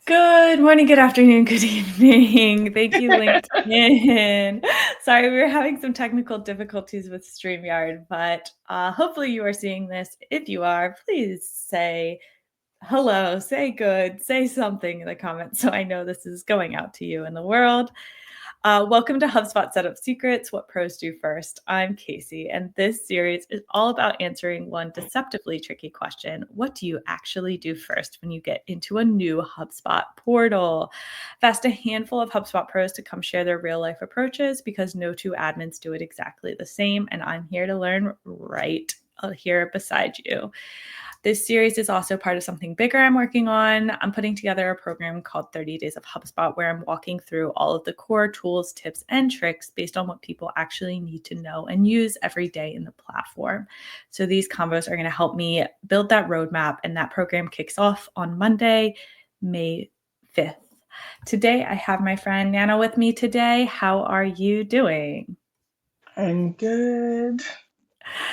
Good morning, good afternoon, good evening. Thank you, LinkedIn. Sorry, we were having some technical difficulties with StreamYard, but hopefully you are seeing this. If you are, please say hello, say good, say something in the comments so I know this is going out to you in the world. Welcome to HubSpot Setup Secrets, What Pros Do First. I'm Casey, and this series is all about answering one deceptively tricky question. What do you actually do first when you get into a new HubSpot portal? I've asked a handful of HubSpot pros to come share their real-life approaches because no two admins do it exactly the same, and I'm here to learn right here beside you. This series is also part of something bigger I'm working on. I'm putting together a program called 30 Days of HubSpot, where I'm walking through all of the core tools, tips, and tricks based on what people actually need to know and use every day in the platform. So these combos are going to help me build that roadmap, and that program kicks off on Monday, May 5th. Today, I have my friend Nana with me today. How are you doing? I'm good.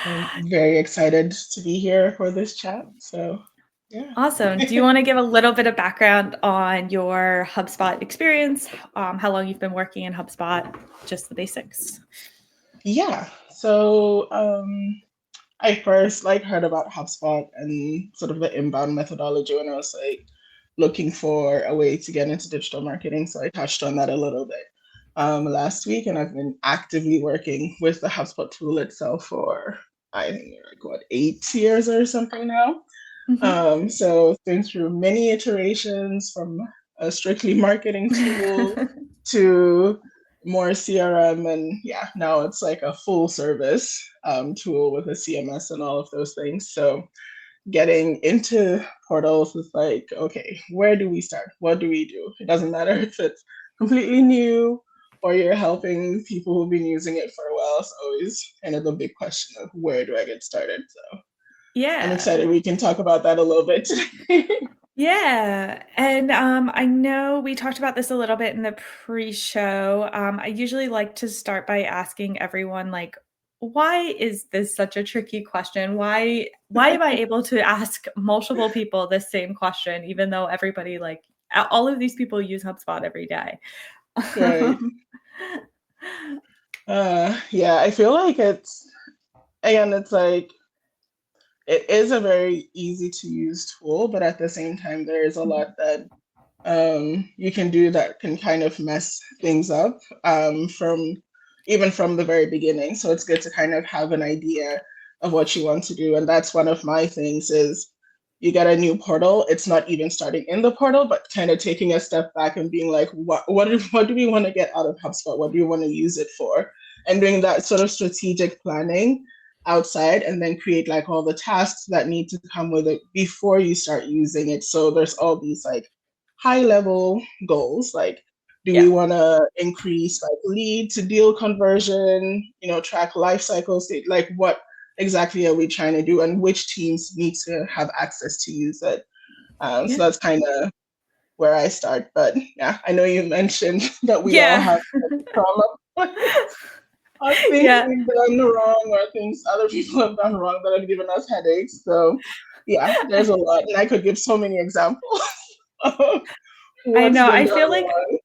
I'm very excited to be here for this chat. So, yeah. Awesome. Do you want to give a little bit of background on your HubSpot experience? How long you've been working in HubSpot? Just the basics. Yeah. So, I first heard about HubSpot and sort of the inbound methodology when I was looking for a way to get into digital marketing. So I touched on that a little bit last week, and I've been actively working with the HubSpot tool itself for I think 8 years or something now. Mhm. So it's been through many iterations from a strictly marketing tool to more CRM, and yeah, now it's like a full service tool with a CMS and all of those things. So getting into portals is like, okay, where do we start? What do we do? It doesn't matter if it's completely new or you're helping people who've been using it for a while. It's always kind of the big question of where do I get started? So I'm Yeah. excited we can talk about that a little bit today. Yeah. And I know we talked about this a little bit in the pre-show. I usually like to start by asking everyone, like, why is this such a tricky question? Why am I able to ask multiple people the same question, even though everybody, like, all of these people use HubSpot every day? Right. Yeah, I feel like it's like it is a very easy to use tool, but at the same time, there is a lot that you can do that can kind of mess things up from the very beginning. So it's good to kind of have an idea of what you want to do. And that's one of my things is you get a new portal. It's not even starting in the portal, but kind of taking a step back and being like, what do we want to get out of HubSpot? What do you want to use it for? And doing that sort of strategic planning outside and then create like all the tasks that need to come with it before you start using it. So there's all these like high level goals like do we Yeah. want to increase like lead to deal conversion, track life cycle state, like what exactly are we trying to do and which teams need to have access to use it. So Yeah. that's kind of where I start. But yeah, I know you mentioned that we all Yeah. have trauma of things Yeah. we've done wrong or things other people have done wrong that have given us headaches. So yeah, there's a lot, and I could give so many examples of I what's know. been I done feel like wrong.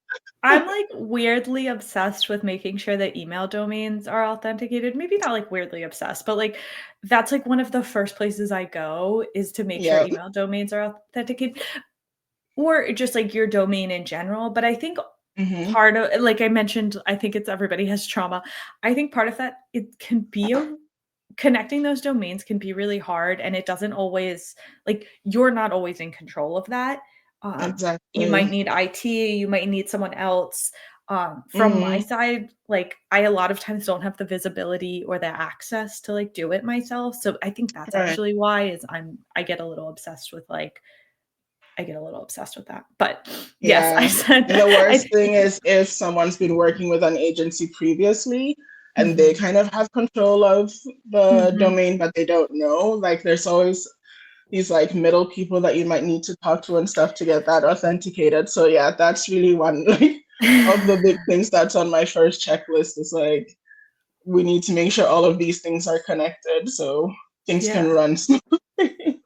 I'm, like, weirdly obsessed with making sure that email domains are authenticated. Maybe not, like, weirdly obsessed, but, like, that's, like, one of the first places I go is to make sure Yeah. email domains are authenticated or just, like, your domain in general. But I think Hmm. part of, like I mentioned, I think it's everybody has trauma. I think part of that, it can be a connecting those domains can be really hard, and it doesn't always, like, you're not always in control of that. You might Exactly. need IT, you might need someone else. From my Hmm. side, like, I a lot of times don't have the visibility or the access to, like, do it myself, so I think that's Right. actually why is I get a little obsessed with, like, I get a little obsessed with that, but yes, I Yeah. said And the I worst thing is if someone's been working with an agency previously and they Mhm, kind of have control of the mhm, domain, but they don't know, like there's always these like middle people that you might need to talk to and stuff to get that authenticated. So yeah, that's really one like of the big things that's on my first checklist is like we need to make sure all of these things are connected so things can yeah. run smoothly.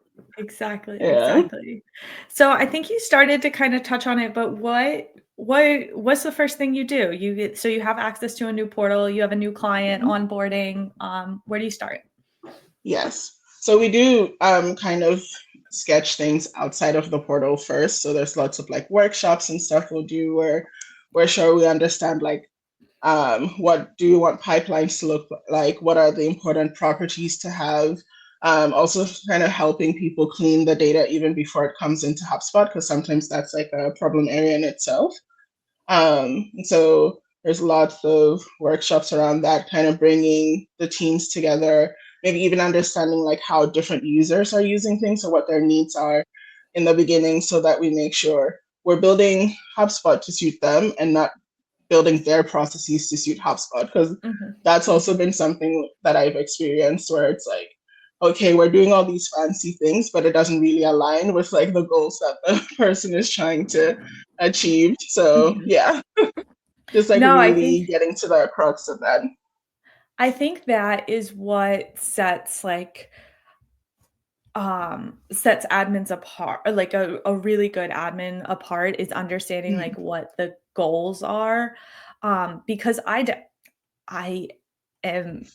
Exactly, Yeah. exactly. So I think you started to kind of touch on it, but what's the first thing you do? You have access to a new portal, you have a new client Mhm. onboarding. Where do you start? Yes. So we do kind of sketch things outside of the portal first. So there's lots of like workshops and stuff we'll do where we're sure we understand like what do you want pipelines to look like? What are the important properties to have? Also, kind of helping people clean the data even before it comes into HubSpot, because sometimes that's like a problem area in itself. So there's lots of workshops around that, kind of bringing the teams together, maybe even understanding like how different users are using things or what their needs are in the beginning, so that we make sure we're building HubSpot to suit them and not building their processes to suit HubSpot, because Mhm, that's also mhm, been something that I've experienced where it's like, okay, we're doing all these fancy things, but it doesn't really align with like the goals that the person is trying to achieve. So mhm. yeah, just like No, really getting to the crux of that. I think that is what sets admins apart, or like a really good admin apart, is understanding Mm, like what the goals are. Because I am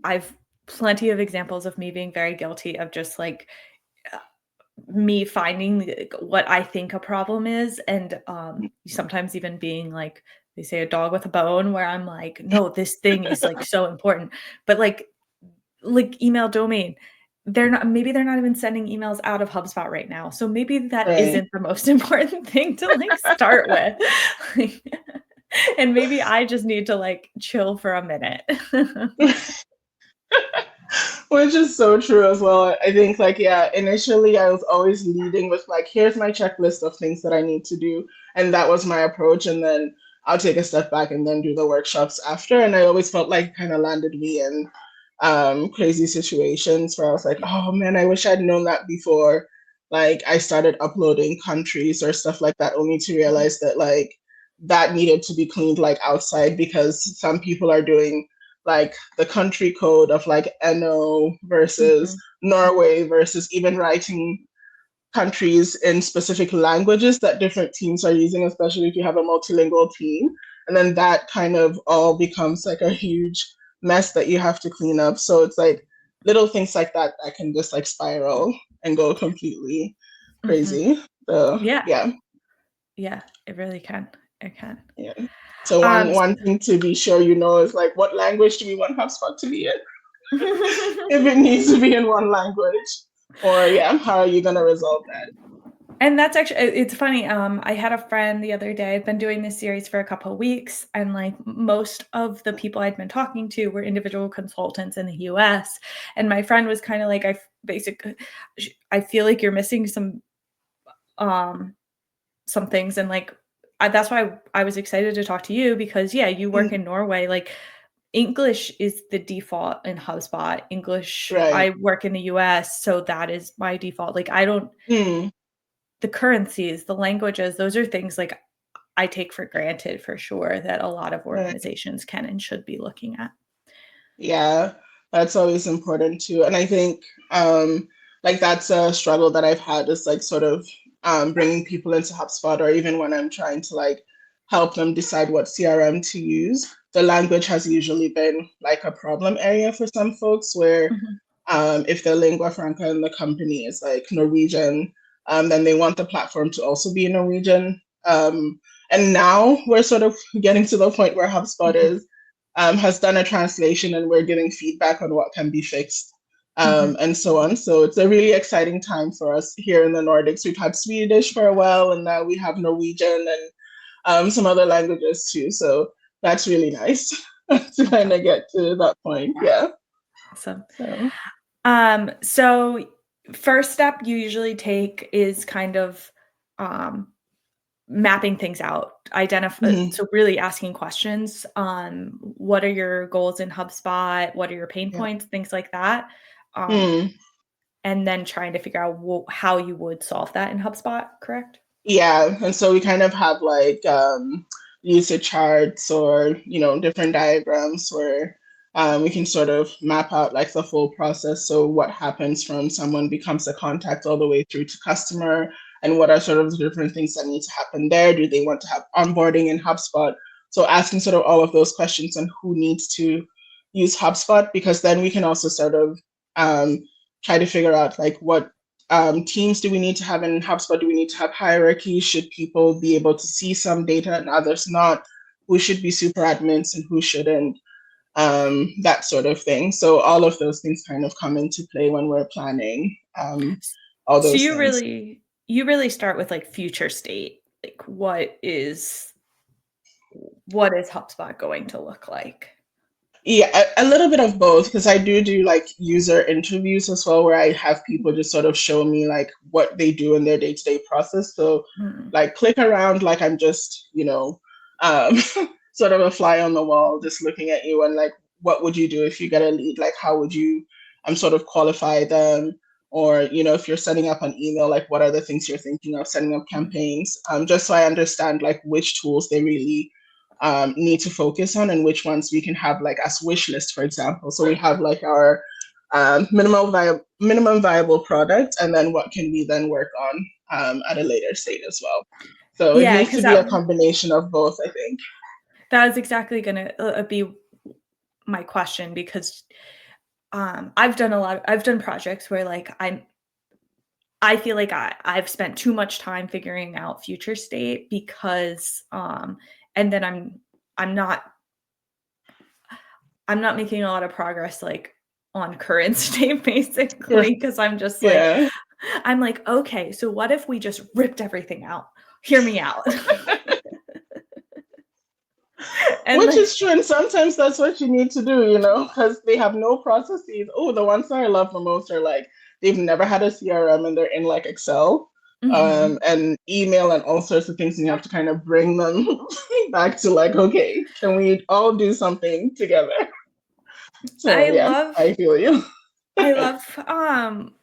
I've plenty of examples of me being very guilty of just like me finding what I think a problem is, and sometimes even being like, they say, a dog with a bone, where I'm like, no, this thing is like so important, but like email domain. They're not even sending emails out of HubSpot right now. So maybe that right. isn't the most important thing to like start with. Like, and maybe I just need to like chill for a minute. Which is so true as well. I think like yeah, initially I was always leading with like here's my checklist of things that I need to do, and that was my approach, and then I'll take a step back and then do the workshops after. And I always felt like kind of landed me in crazy situations where I was like, oh man, I wish I'd known that before. Like I started uploading countries or stuff like that, only to realize that like that needed to be cleaned like outside, because some people are doing like the country code of like NO versus Mhm, Norway versus even writing countries in specific languages that different teams are using, especially if you have a multilingual team. And then that kind of all becomes like a huge mess that you have to clean up. So it's like little things like that that can just like spiral and go completely mhm. crazy. So Yeah, yeah, yeah, it really can. It can. yeah. So Um, one thing to be sure you know is like what language do we want HubSpot to be in? If it needs to be in one language. Or yeah, how are you gonna resolve that? And that's actually it's funny, I had a friend the other day. I've been doing this series for a couple of weeks, and, like, most of the people I'd been talking to were individual consultants in the US, and my friend was kinda like, I feel like you're missing um, some things," and, like, that's why I was excited to talk to you, because, yeah, you work Mm, in Norway, like, English is the default in HubSpot. right. I work in the US, so that is my default. Like, I don't Mm, the currencies, the languages, those are things like I take for granted for sure that a lot of right. organizations can and should be looking at. Yeah, that's always important too. And I think like that's a struggle that I've had, is like sort of bringing people into HubSpot, or even when I'm trying to like help them decide what CRM to use. The language has usually been like a problem area for some folks, where Mhm, if the lingua franca in the company is like Norwegian, then they want the platform to also be Norwegian. And now we're sort of getting to the point where HubSpot mhm, is has done a translation, and we're getting feedback on what can be fixed, mhm. and so on. So it's a really exciting time for us here in the Nordics. We've had Swedish for a while, and now we have Norwegian and some other languages too. So that's really nice to kind Awesome, of get to that point. Yeah. awesome. So. So first step you usually take is kind of, um, mapping things out, Mhm. so really asking questions, what are your goals in HubSpot? What are your pain Yeah. points? Things like that. Um, Mm. and then trying to figure out how you would solve that in HubSpot, correct? Yeah, and so we kind of have like usage charts, or different diagrams where We can sort of map out like the full process. So what happens from someone becomes a contact all the way through to customer, and what are sort of the different things that need to happen there? Do they want to have onboarding in HubSpot? So asking sort of all of those questions on who needs to use HubSpot, because then we can also sort of try to figure out like what teams do we need to have in HubSpot? Do we need to have hierarchy? Should people be able to see some data and others not? Who should be super admins and who shouldn't? That sort of thing. So all of those things kind of come into play when we're planning all So those things. you really start with like future state. Like what is HubSpot going to look like? Yeah, a little bit of both, because I do like user interviews as well, where I have people just sort of show me like what they do in their day-to-day process. So Mm. like click around like I'm just, um, sort of a fly on the wall, just looking at you and like, what would you do if you get a lead? Like, how would you sort of qualify them? Or, if you're setting up an email, like what are the things you're thinking of setting up campaigns? Just so I understand like which tools they really need to focus on and which ones we can have like as wish list, for example. So we have like our minimum viable product, and then what can we then work on at a later state as well. So it Yeah, needs to because be a combination of both, I think. that was exactly gonna be my question, because I've done projects where like I feel like I've spent too much time figuring out future state, because and then I'm not I'm not making a lot of progress like on current state Sure. basically, because Yeah. I'm like, okay, so what if we just ripped everything out? Hear me out. And Which like, is true, and sometimes that's what you need to do, because they have no processes. Oh, the ones that I love the most are like they've never had a CRM and they're in like Excel, mhm. and email and all sorts of things, and you have to kind of bring them back to like, okay, can we all do something together? So I yeah, love I feel you. I love,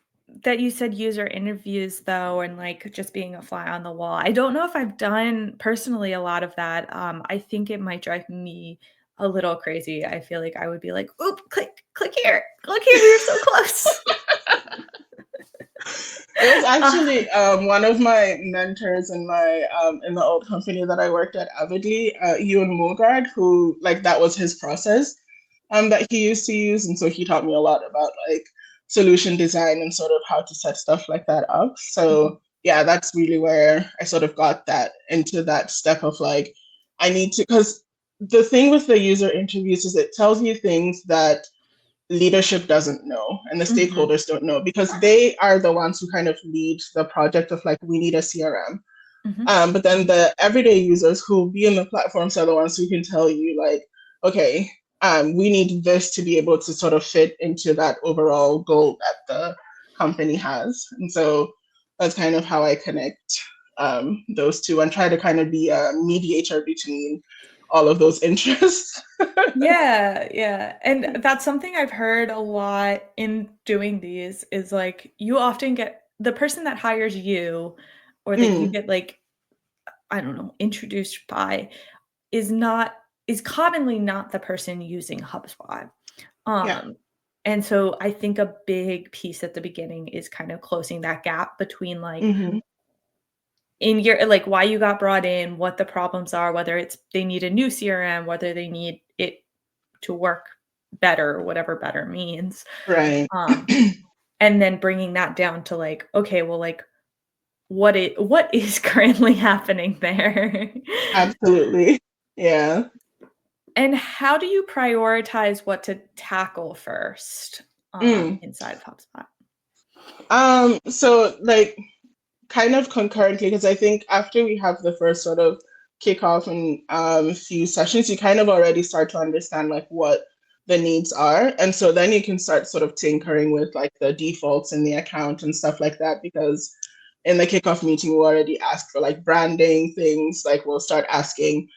that you said user interviews though, and, like, just being a fly on the wall. I don't know if I've done personally a lot of that. I think it might drive me a little crazy. I feel like I would be like, "Oop, click here. Look here, we were so close." It was Uh, actually one of my mentors in my in the old company that I worked at avidly, Ewan Mulgard, who like that was his process that he used to use, and so he taught me a lot about like solution design and sort of how to set stuff like that up. mhm, So yeah, that's really where I sort of got that into that step of like I need to, because the thing with the user interviews is it tells you things that leadership doesn't know and the mhm, stakeholders don't know, because they are the ones who kind of lead the project of like we need a CRM. mhm. But then the everyday users who will be in the platforms are the ones who can tell you like, okay, we need this to be able to sort of fit into that overall goal that the company has. And so that's kind of how I connect those two and try to kind of be a mediator between all of those interests. Yeah, yeah, and that's something I've heard a lot in doing these, is, like, you often get the person that hires you, or that you Mm, get, like, I don't know, introduced by, is not is commonly not the person using HubSpot. yeah. Um, and so I think a big piece at the beginning is kind of closing that gap between, like, Hmm. in your like, why you got brought in, what the problems are, whether it's they need a new CRM, whether they need it to work better, whatever better means. Right. Um, and then bringing that down to, like, okay, well, like, what is currently happening there? Absolutely. Yeah. And how do you prioritize what to tackle first, Mm. inside of HubSpot? So like kind of concurrently, because I think after we have the first sort of kickoff and few sessions, you kind of already start to understand like what the needs are. And so then you can start sort of tinkering with like the defaults in the account and stuff like that, because in the kickoff meeting, we already asked for like branding things, like we'll start asking,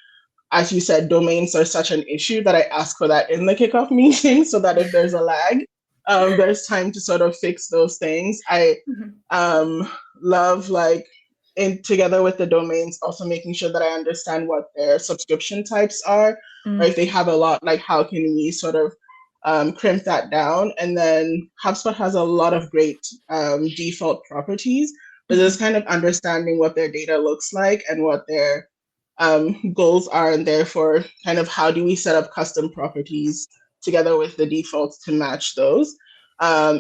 as you said, domains are such an issue that I ask for that in the kickoff meeting so that if there's a lag, there's time to sort of fix those things. I Mhm. um, love like in together with the domains, also making sure that I understand what their subscription types are, or Mm, if they have a lot, like how can we sort of crimp that down. And then HubSpot has a lot of great default properties, but just kind of understanding what their data looks like and what their goals are, and therefore kind of how do we set up custom properties together with the defaults to match those,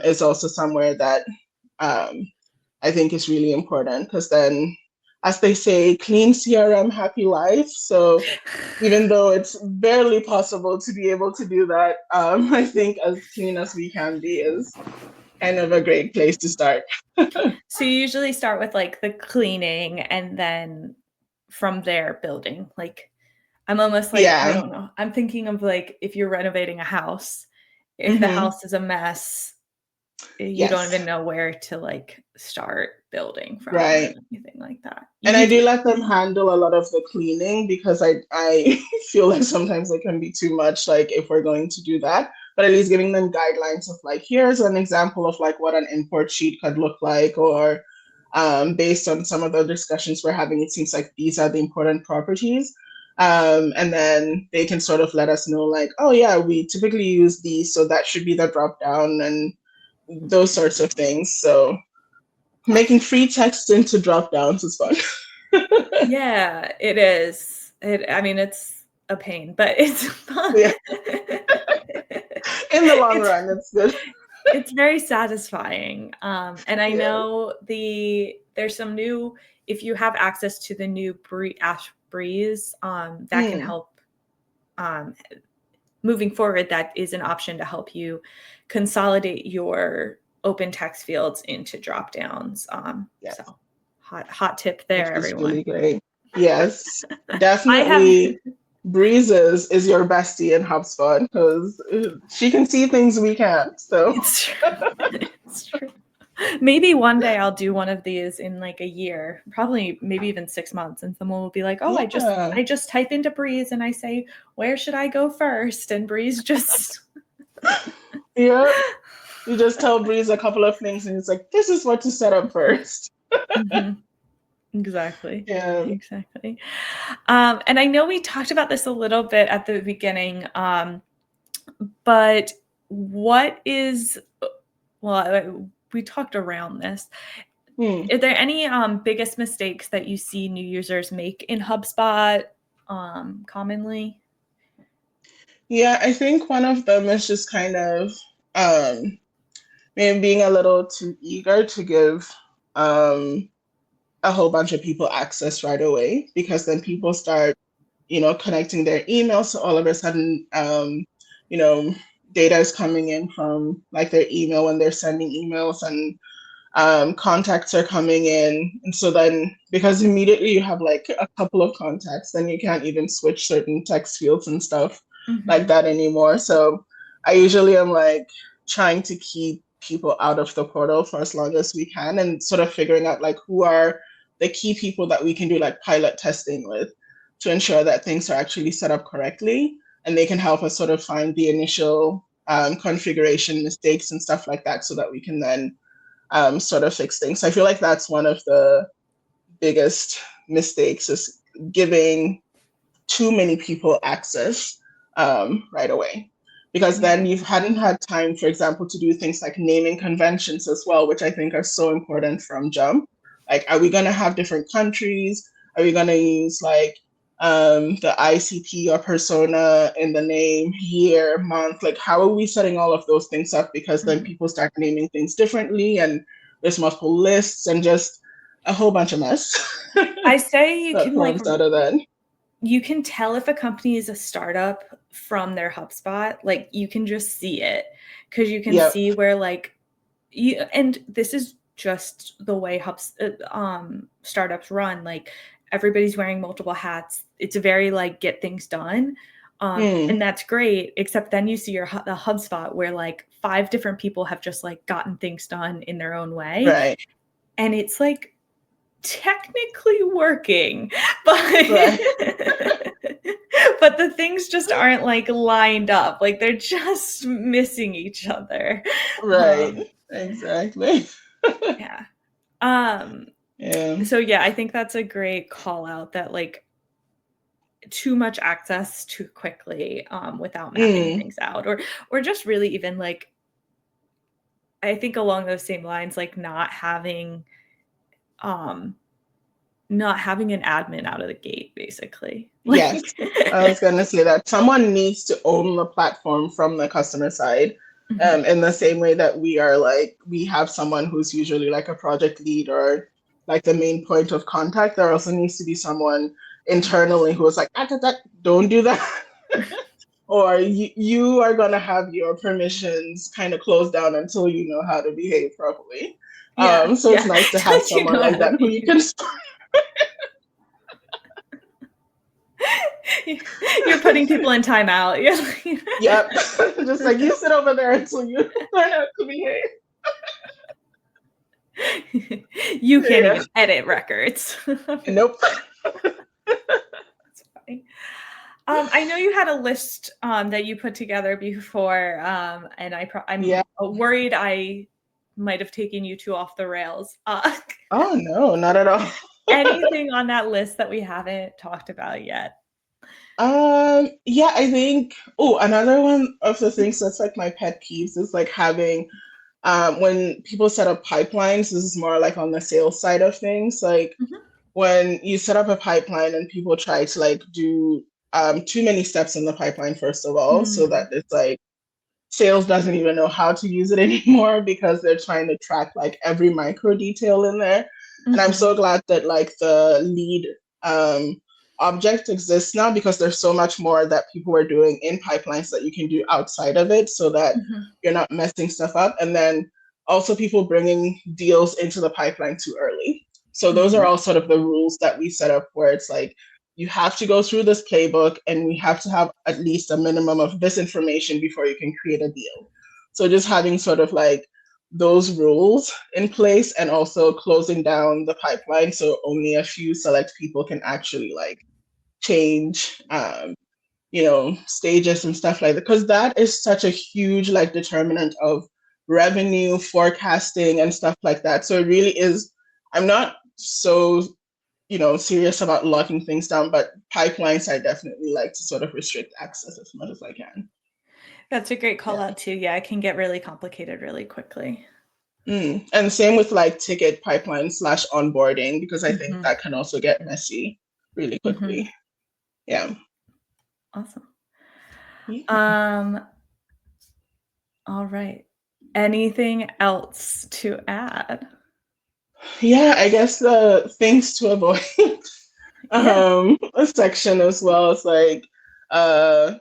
is also somewhere that I think is really important, because then, as they say, clean CRM, happy life. So even though it's barely possible to be able to do that, I think as clean as we can be is kind of a great place to start. So you usually start with like the cleaning and then from there building. Like I'm almost like, I Yeah. don't know. I'm thinking of like if you're renovating a house, if the Hmm. house is a mess, you don't Yes. even know where to like start building from or Right. anything like that. And I You do let them handle a lot of the cleaning, because I feel like sometimes it can be too much, like if we're going to do that, but at least giving them guidelines of like, here's an example of like what an import sheet could look like, or based on some of the discussions we're having, it seems like these are the important properties. And then they can sort of let us know like, oh yeah, we typically use these, so that should be the drop down and those sorts of things. So making free text into drop downs is fun. Yeah, it is. I mean, it's a pain, but it's fun. Yeah, in the long It's run, it's good. it's very satisfying. And I Yeah. know there's some new, if you have access to the new Ash Breeze, that can Mm, help um, moving forward. That is an option to help you consolidate your open text fields into drop downs. yes, So hot tip which there, is really everyone. great. Yes, I have definitely. Breezes is your bestie in HubSpot, because she can see things we can't. So it's true. It's true. Maybe one day I'll do one of these in like a year, probably maybe even 6 months, and someone will be like, "Oh, yeah, I just type into Breeze and I say, where should I go first?" And Breeze just yeah. You just tell Breeze a couple of things, and it's like, this is what to set up first. Mhm. Exactly. Yeah. Exactly. And I know we talked about this a little bit at the beginning, but what is we talked around this. Hmm. Are there any biggest mistakes that you see new users make in HubSpot commonly? Yeah, I think one of them is just kind of um, maybe being a little too eager to give um, a whole bunch of people access right away, because then people start, connecting their emails. So all of a sudden, you know, data is coming in from like their email when they're sending emails, and contacts are coming in. And so then, because immediately you have like a couple of contacts, then you can't even switch certain text fields and stuff like Mhm. that anymore. So I usually am like trying to keep people out of the portal for as long as we can, and sort of figuring out like who are the key people that we can do like pilot testing with, to ensure that things are actually set up correctly, and they can help us sort of find the initial configuration mistakes and stuff like that, so that we can then sort of fix things. So I feel like that's one of the biggest mistakes, is giving too many people access right away. Because then Yeah. you hadn't had time, for example, to do things like naming conventions as well, which I think are so important from jump. Like, are we going to have different countries? Are we going to use like the ICP or persona in the name, year, month? Like, how are we setting all of those things up? Because then Mhm. people start naming things differently, and there's multiple lists, and just a whole bunch of mess I say that forms out of that. you can tell if a company is a startup from their HubSpot. Like you can just see it because you can Yep. see where like you, and this is just the way startups run. Like everybody's wearing multiple hats. It's a very like get things done. Mm, And that's great, except then you see the HubSpot where like 5 different people have just like gotten things done in their own way. right. And it's like technically working, but Right. but the things just aren't like lined up. Like they're just missing each other. Um, Right. Exactly. yeah. Um, Yeah. so yeah, I think that's a great call out that like too much access too quickly without mapping Mm, things out, or just really even like I think along those same lines, like um not having an admin out of the gate, basically. yes. Like I was going to say that someone needs to own the platform from the customer side. Mhm. In the same way that we are like, we have someone who's usually like a project lead or like the main point of contact, there also needs to be someone internally who is like, don't do that. Or you are going to have your permissions kind of closed down until you know how to behave properly. Yeah, So it's yeah. nice to have Don't you someone know how like to that who you be? can. You're putting people in timeout. You're like Yep. Just like you sit over there until you learn how to behave. You can't Yeah. even edit records. Nope. That's funny. I know you had a list that you put together before, and Yeah. I'm worried I might have taken you two off the rails. Oh no, not at all. Anything on that list that we haven't talked about yet? Yeah, I think, oh, another one of the things that's like my pet peeves is like having when people set up pipelines, this is more like on the sales side of things. Like Mhm. when you set up a pipeline and people try to like do too many steps in the pipeline, first of all, so that Mm. it's like sales doesn't even know how to use it anymore because they're trying to track like every micro detail in there. And I'm Mhm. so glad that like the lead um, object exists now because there's so much more that people are doing in pipelines that you can do outside of it so that Mhm. you're not messing stuff up. And then also people bringing deals into the pipeline too early. So those are Mhm. all sort of the rules that we set up where it's like you have to go through this playbook and we have to have at least a minimum of this information before you can create a deal. So just having sort of like those rules in place and also closing down the pipeline so only a few select people can actually like change stages and stuff like that because that is such a huge like determinant of revenue forecasting and stuff like that. So it really is. I'm not so serious about locking things down, but pipelines I definitely like to sort of restrict access as much as I can. That's a great call Yeah. out too. Yeah, it can get really complicated really quickly. And same with like ticket pipeline slash onboarding, because I think Mhm. that can also get messy really Mhm. quickly. Yeah. Awesome. Yeah. Um, all right. Anything else to add? Yeah, I guess the things to avoid Yeah. a section as well is like uh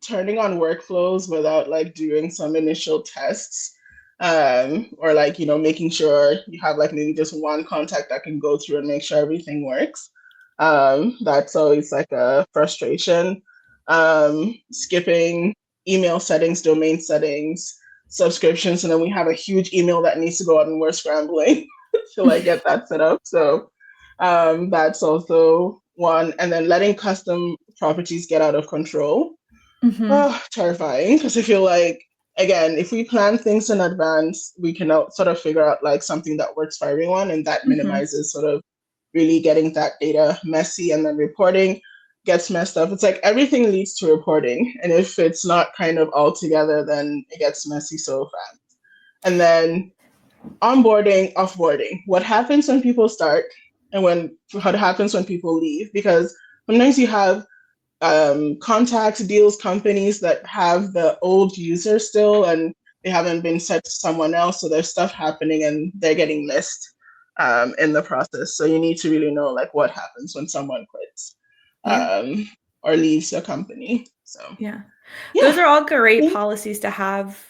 turning on workflows without like doing some initial tests or like making sure you have like maybe just one contact that can go through and make sure everything works. That's always like a frustration. Skipping email settings, domain settings, subscriptions, and then we have a huge email that needs to go out and we're scrambling to like get that set up. So that's also one. And then letting custom properties get out of control. Mhm. Oh, terrifying. Because I feel like, again, if we plan things in advance, we can sort of figure out like something that works for everyone. And that Mhm. minimizes sort of really getting that data messy and then reporting gets messed up. It's like everything leads to reporting. And if it's not kind of all together, then it gets messy so fast. And then onboarding, offboarding. What happens when people start and what happens when people leave? Because sometimes you have contacts, deals, companies that have the old user still and they haven't been set to someone else. So there's stuff happening and they're getting missed in the process. So you need to really know like what happens when someone quits Yeah. or leaves the company. So Yeah. Those yeah. are all great policies to have,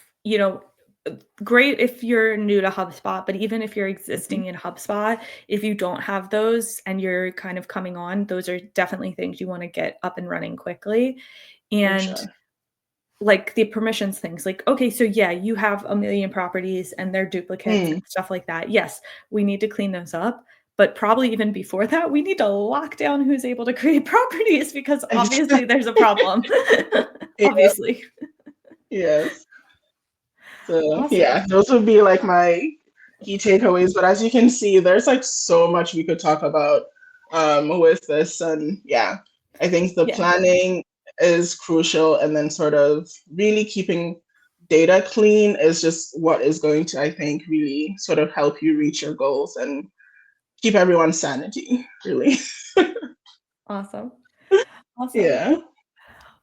great if you're new to HubSpot, but even if you're Mhm. existing in HubSpot, if you don't have those and you're kind of coming on, those are definitely things you want to get up and running quickly. For And sure. like the permissions things, like, okay, so yeah, you have a million properties and they're duplicates Mm. and stuff like that. Yes, we need to clean those up. But probably even before that, we need to lock down who's able to create properties because obviously there's a problem. Yeah, Obviously. yes. So Awesome. yeah, those would be like my key takeaways. But as you can see, there's like so much we could talk about with this, and yeah, I think the Yeah. planning is crucial, and then sort of really keeping data clean is just what is going to, I think, really sort of help you reach your goals and keep everyone's sanity, really. Awesome. Awesome. Yeah.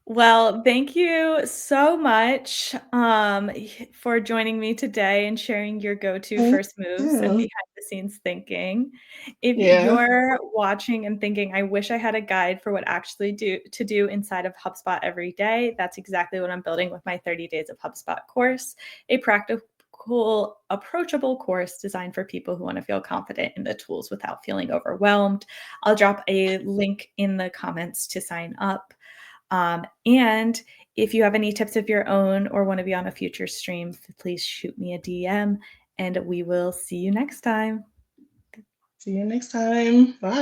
Well, thank you so much for joining me today and sharing your go-to Thank first moves and you. behind the scenes thinking. If Yeah. you're watching and thinking, I wish I had a guide for what actually do inside of HubSpot every day, that's exactly what I'm building with my 30 Days of HubSpot course, a practical, approachable course designed for people who want to feel confident in the tools without feeling overwhelmed. I'll drop a link in the comments to sign up. And if you have any tips of your own or want to be on a future stream, please shoot me a DM and we will see you next time. See you next time. Bye.